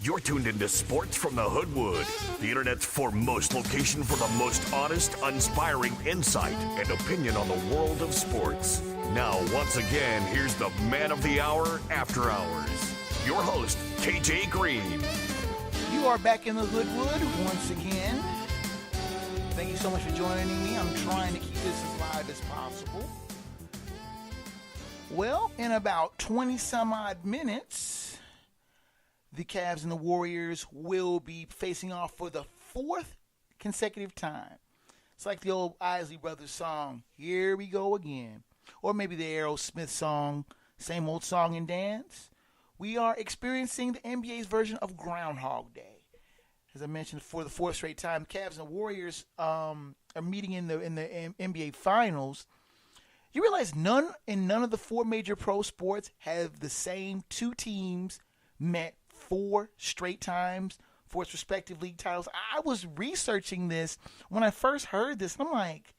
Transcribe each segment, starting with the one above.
You're tuned into Sports from the Hoodwood, the internet's foremost location for the most honest, inspiring insight and opinion on the world of sports. Now, once again, here's the man of the hour, After Hours. Your host, KJ Green. You are back in the Hoodwood once again. Thank you so much for joining me. I'm trying to keep this as live as possible. Well, in about 20 some odd minutes, the Cavs and the Warriors will be facing off for the fourth consecutive time. It's like the old Isley Brothers song, Here We Go Again. Or maybe the Aerosmith song, Same Old Song and Dance. We are experiencing the NBA's version of Groundhog Day. As I mentioned, for the fourth straight time, the Cavs and the Warriors are meeting in the NBA Finals. You realize none of the four major pro sports have the same two teams met 4 straight times for its respective league titles. I was researching this when I first heard this, and I'm like,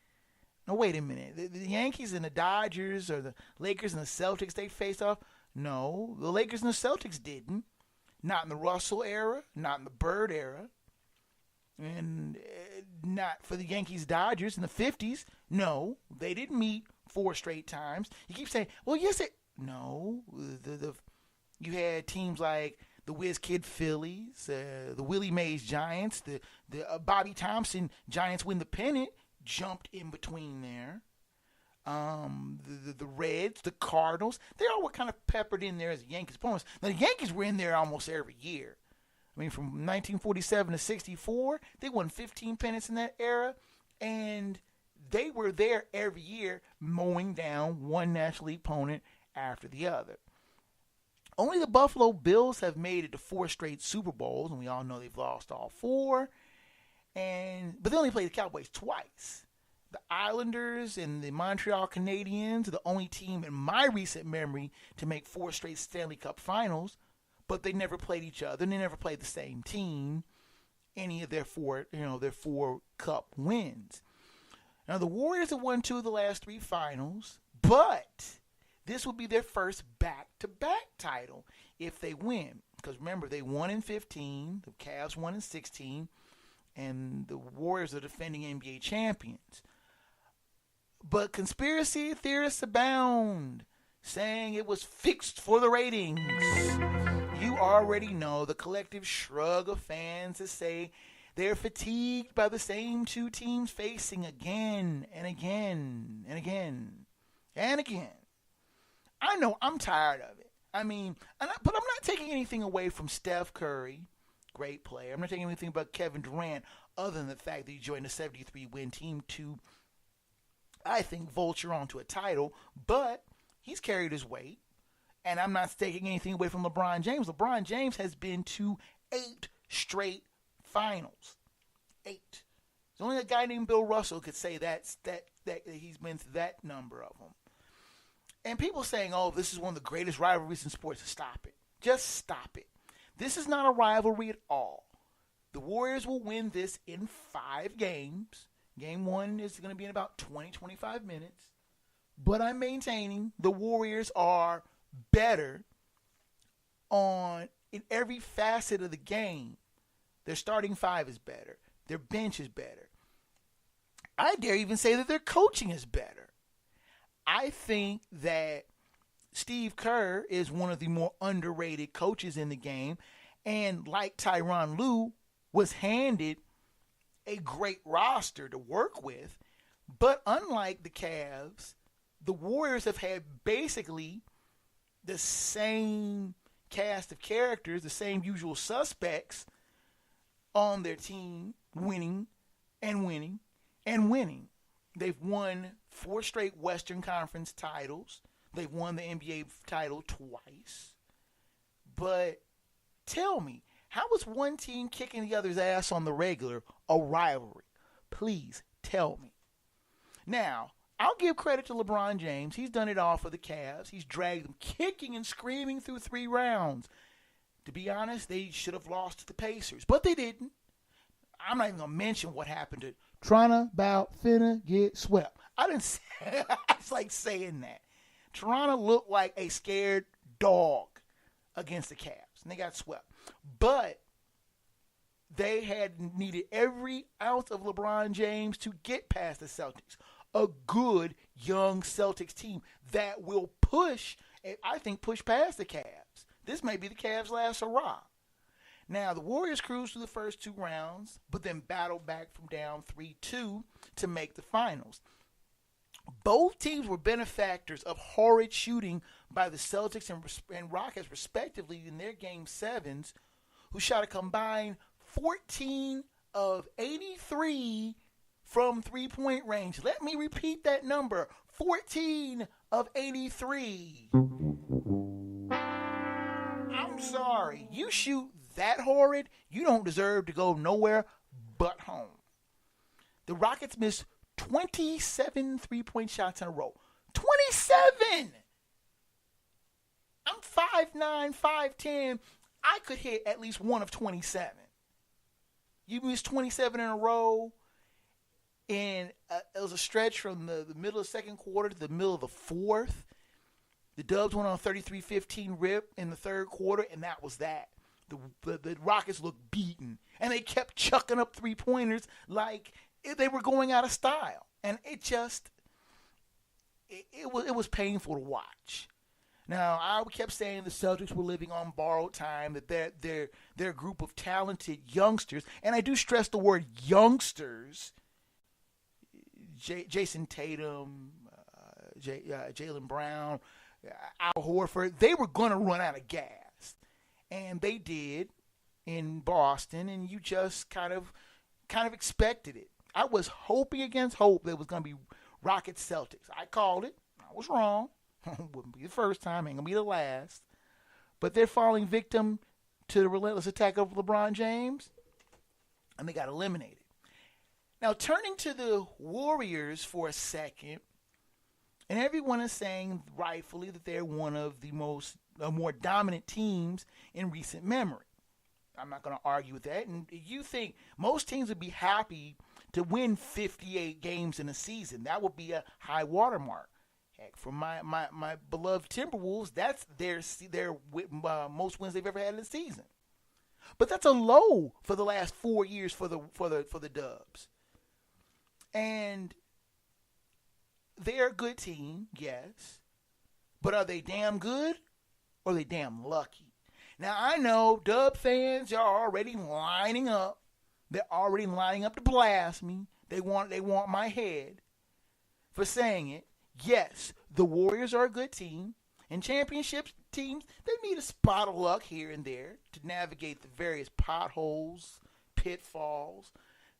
no, wait a minute. The Yankees and the Dodgers or the Lakers and the Celtics, they faced off? No, the Lakers and the Celtics didn't. Not in the Russell era, not in the Bird era, and not for the Yankees-Dodgers in the 50s. No, they didn't meet 4 straight times. You keep saying, well, yes, no. You had teams like the Whiz Kid Phillies, the Willie Mays Giants, the Bobby Thompson Giants win the pennant, jumped in between there. The Reds, the Cardinals, they all were kind of peppered in there as Yankees opponents. Now, the Yankees were in there almost every year. I mean, from 1947 to 64, they won 15 pennants in that era, and they were there every year mowing down one National League opponent after the other. Only the Buffalo Bills have made it to 4 straight Super Bowls, and we all know they've lost all 4. But they only played the Cowboys twice. The Islanders and the Montreal Canadiens are the only team in my recent memory to make 4 straight Stanley Cup Finals, but they never played each other, and they never played the same team. Any of their 4 Cup wins. Now the Warriors have won 2 of the last 3 finals, but this will be their first back-to-back title if they win. Because remember, they won in 15, the Cavs won in 16, and the Warriors are defending NBA champions. But conspiracy theorists abound, saying it was fixed for the ratings. You already know the collective shrug of fans that say they're fatigued by the same 2 teams facing again and again and again and again. I know I'm tired of it. I mean, but I'm not taking anything away from Steph Curry, great player. I'm not taking anything about Kevin Durant other than the fact that he joined a 73-win team to, I think, vulture onto a title. But he's carried his weight. And I'm not taking anything away from LeBron James. LeBron James has been to 8 straight finals. 8. There's only a guy named Bill Russell could say that he's been to that number of them. And people saying, oh, this is one of the greatest rivalries in sports. Stop it. Just stop it. This is not a rivalry at all. The Warriors will win this in 5 games. Game 1 is going to be in about 20-25 minutes. But I'm maintaining the Warriors are better in every facet of the game. Their starting 5 is better. Their bench is better. I dare even say that their coaching is better. I think that Steve Kerr is one of the more underrated coaches in the game, and like Tyronn Lue, was handed a great roster to work with. But unlike the Cavs, the Warriors have had basically the same cast of characters, the same usual suspects on their team, winning and winning and winning. They've won 4 straight Western Conference titles. They've won the NBA title twice. But tell me, how is one team kicking the other's ass on the regular a rivalry? Please tell me. Now, I'll give credit to LeBron James. He's done it all for the Cavs. He's dragged them kicking and screaming through 3 rounds. To be honest, they should have lost to the Pacers, but they didn't. I'm not even going to mention what happened to Toronto about finna get swept. I didn't say, it's like saying that. Toronto looked like a scared dog against the Cavs, and they got swept. But they had needed every ounce of LeBron James to get past the Celtics. A good young Celtics team that will push, and I think push past the Cavs. This may be the Cavs' last hurrah. Now, the Warriors cruised through the first 2 rounds, but then battled back from down 3-2 to make the finals. Both teams were benefactors of horrid shooting by the Celtics and Rockets, respectively, in their Game 7s, who shot a combined 14 of 83 from three-point range. Let me repeat that number, 14 of 83. I'm sorry, you shoot that horrid, you don't deserve to go nowhere but home. The Rockets missed 27 three-point shots in a row. 27! I'm 5'9", 5'10". I could hit at least one of 27. You missed 27 in a row, and it was a stretch from the middle of the second quarter to the middle of the fourth. The Dubs went on a 33-15 rip in the third quarter, and that was that. The Rockets looked beaten, and they kept chucking up three-pointers like they were going out of style. And it was painful to watch. Now, I kept saying the Celtics were living on borrowed time, that they're a group of talented youngsters, and I do stress the word youngsters. Jason Tatum, Jaylen Brown, Al Horford, they were going to run out of gas. And they did in Boston, and you just kind of expected it. I was hoping against hope that it was going to be Rockets Celtics. I called it. I was wrong. Wouldn't be the first time. Ain't going to be the last. But they're falling victim to the relentless attack of LeBron James, and they got eliminated. Now, turning to the Warriors for a second, and everyone is saying rightfully that they're one of the more dominant teams in recent memory. I'm not going to argue with that. And you think most teams would be happy to win 58 games in a season. That would be a high watermark. Heck, for my beloved Timberwolves, that's their most wins they've ever had in a season. But that's a low for the last 4 years for the Dubs. And they're a good team, yes. But are they damn good or are they damn lucky? Now, I know Dub fans are already lining up. They're already lining up to blast me. They want my head for saying it. Yes, the Warriors are a good team. And championship teams, they need a spot of luck here and there to navigate the various potholes, pitfalls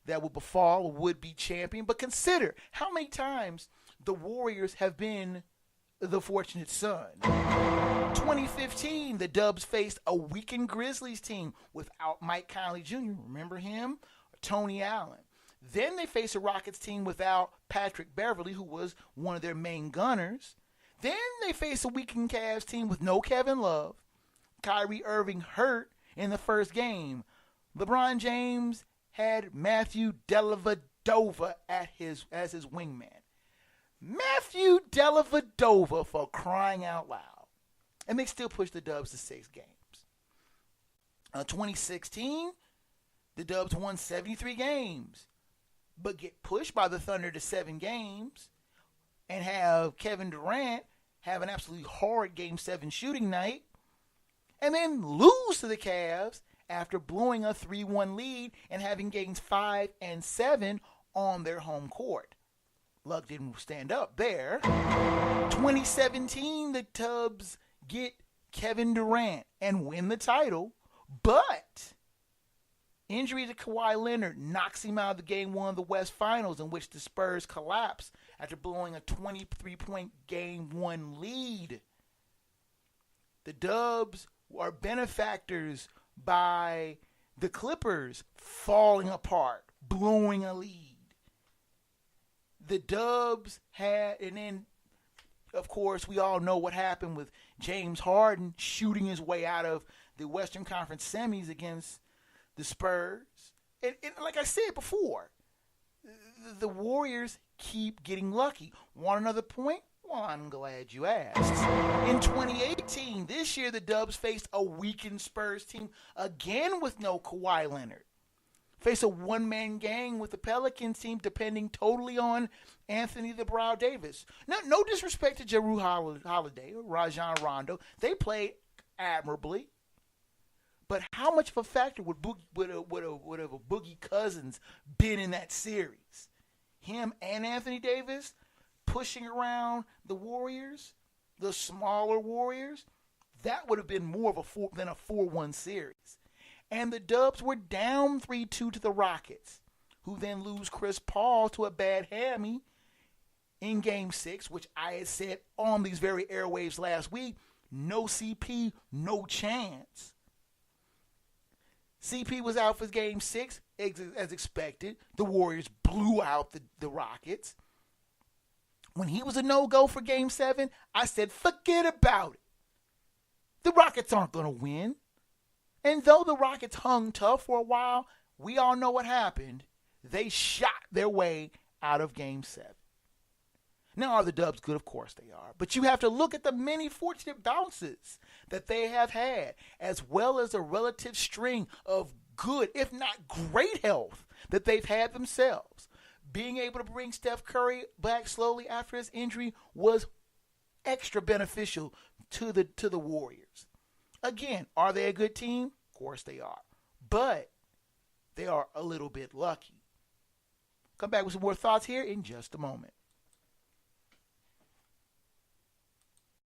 that will befall a would-be champion. But consider how many times the Warriors have been the fortunate son. 2015, the Dubs faced a weakened Grizzlies team without Mike Conley Jr. Remember him? Tony Allen. Then they faced a Rockets team without Patrick Beverly, who was one of their main gunners. Then they faced a weakened Cavs team with no Kevin Love. Kyrie Irving hurt in the first game. LeBron James had Matthew Dellavedova as his wingman. Matthew Dellavedova, for crying out loud. And they still pushed the Dubs to 6 games. 2016, the Dubs won 73 games, but get pushed by the Thunder to 7 games and have Kevin Durant have an absolutely horrid Game 7 shooting night and then lose to the Cavs after blowing a 3-1 lead and having games 5 and 7 on their home court. Luck didn't stand up there. 2017, the Dubs get Kevin Durant and win the title, but injury to Kawhi Leonard knocks him out of the Game 1 of the West Finals, in which the Spurs collapse after blowing a 23-point Game 1 lead. The Dubs are benefactors by the Clippers falling apart, blowing a lead. The Dubs had, and then, of course, we all know what happened with James Harden shooting his way out of the Western Conference semis against the Spurs. And like I said before, the Warriors keep getting lucky. Want another point? Well, I'm glad you asked. In 2018, this year the Dubs faced a weakened Spurs team again with no Kawhi Leonard. Face a one-man gang with the Pelicans team depending totally on Anthony the Brow Davis. No disrespect to Jrue Holiday or Rajon Rondo. They played admirably. But how much of a factor would a Boogie Cousins been in that series? Him and Anthony Davis pushing around the Warriors, the smaller Warriors, that would have been more of a 4-1 series. And the Dubs were down 3-2 to the Rockets, who then lose Chris Paul to a bad hammy in Game 6, which I had said on these very airwaves last week, no CP, no chance. CP was out for Game 6, as expected. The Warriors blew out the Rockets. When he was a no-go for Game 7, I said, forget about it. The Rockets aren't going to win. And though the Rockets hung tough for a while, we all know what happened. They shot their way out of Game 7. Now, are the Dubs good? Of course they are. But you have to look at the many fortunate bounces that they have had, as well as a relative string of good, if not great health that they've had themselves. Being able to bring Steph Curry back slowly after his injury was extra beneficial to the Warriors. Again, are they a good team? Of course they are. But they are a little bit lucky. Come back with some more thoughts here in just a moment.